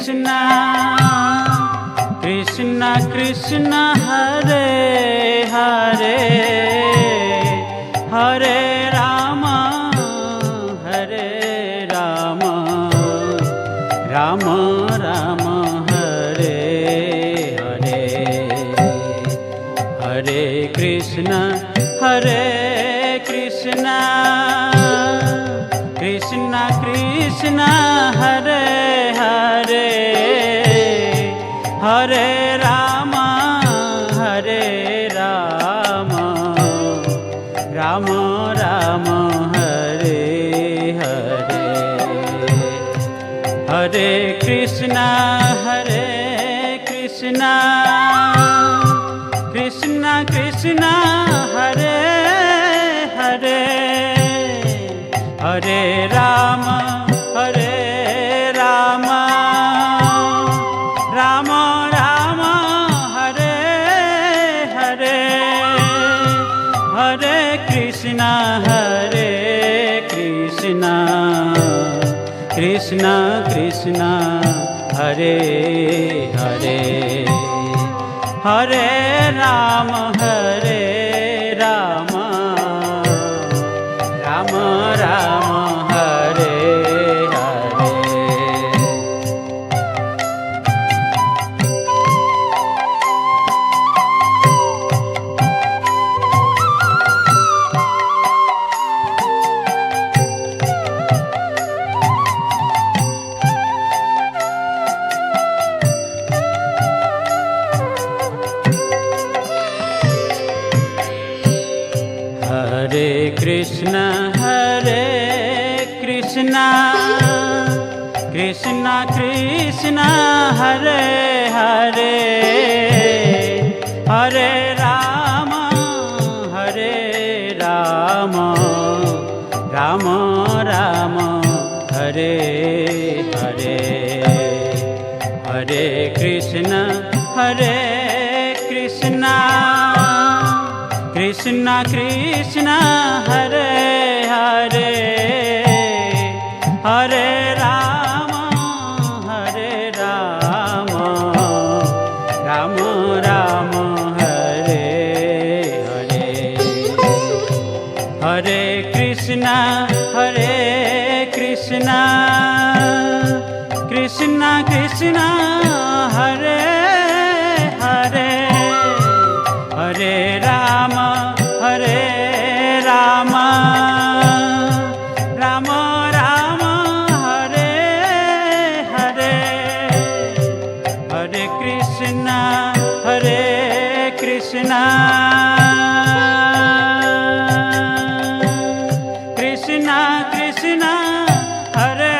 Krishna Krishna Krishna Hare Hare Hare Rama Hare Rama Rama Rama Hare Hare Hare Krishna Hare Krishna Krishna Krishna Hare Hare Hare Rama Hare Rama Rama Rama Hare Hare Hare Krishna Krishna Krishna Hare Hare Hare Rama Hare Rama Rama Rama Hare Hare Hare Krishna Krishna Krishna Hare Hare Hare Rama Hare Rama Rama Rama Hare Hare Hare Krishna Krishna Krishna Hare Hare Hare Rama Hare Rama Rama Rama Hare Hare Hare Krishna Krishna Krishna Hare Hare Hare Rama Hare Rama Rama Rama Hare Hare Hare Krishna Krishna Krishna Hare Hare Hare Rama Hare Rama Rama Rama Hare Hare Hare Krishna Krishna Krishna Hare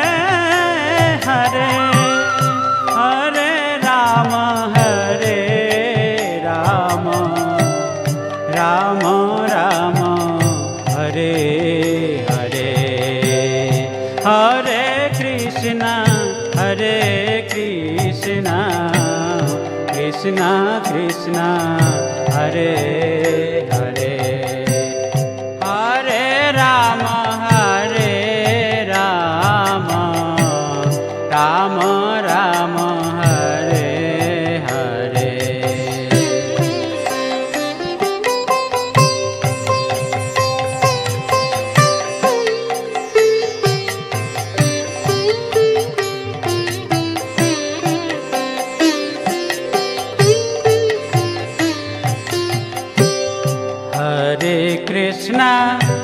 Hare Hare Rama Hare Rama Rama Rama Hare Hare Hare Krishna Krishna Krishna Hare Hare Hare Rama Rama Rama Hare Hare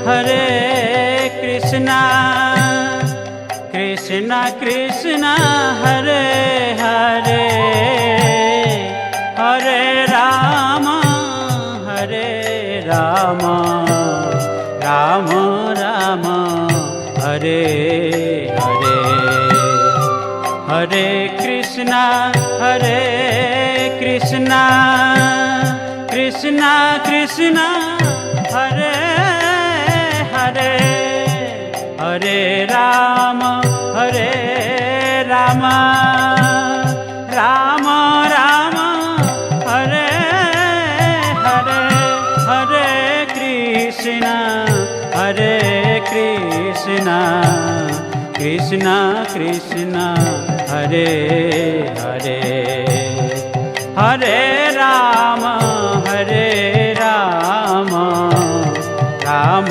Hare Krishna Krishna Krishna Hare Hare Hare Rama Rama Rama Hare Hare Hare Krishna Krishna Hare Hare Hare Rama Rama Rama Hare Hare Hare Krishna Krishna Krishna Hare Hare Hare Ram Ram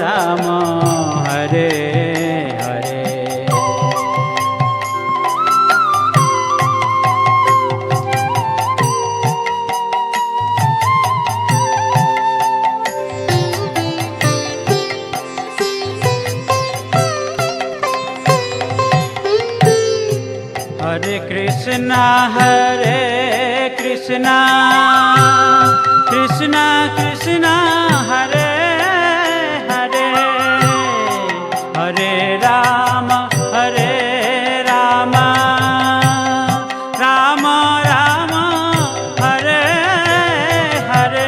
Ram Hare Hare. Hare Krishna Krishna Krishna Hare Hare Hare Ram Ram Ram Hare Hare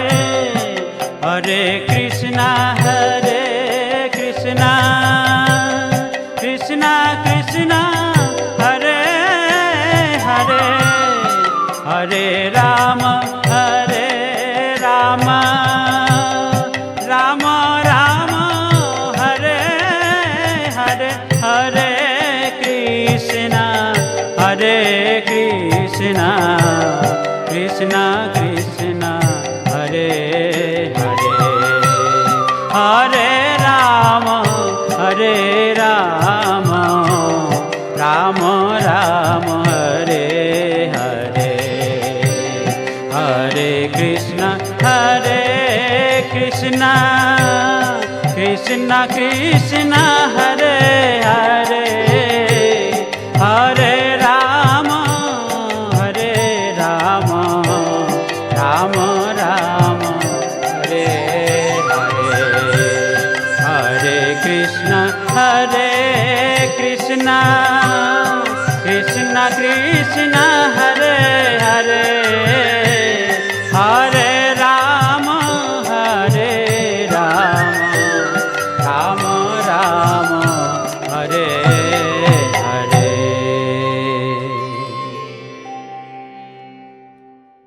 Hare Krishna Krishna Krishna Hare Hare Hare Ram Ram Ram Hare Hare Hare Krishna Krishna Krishna Hare Hare Hare Ram Ram Ram Hare Hare Hare Krishna Krishna Krishna Hare Hare Hare Ram Ram Ram Hare Hare Hare Krishna Krishna Krishna Hare Hare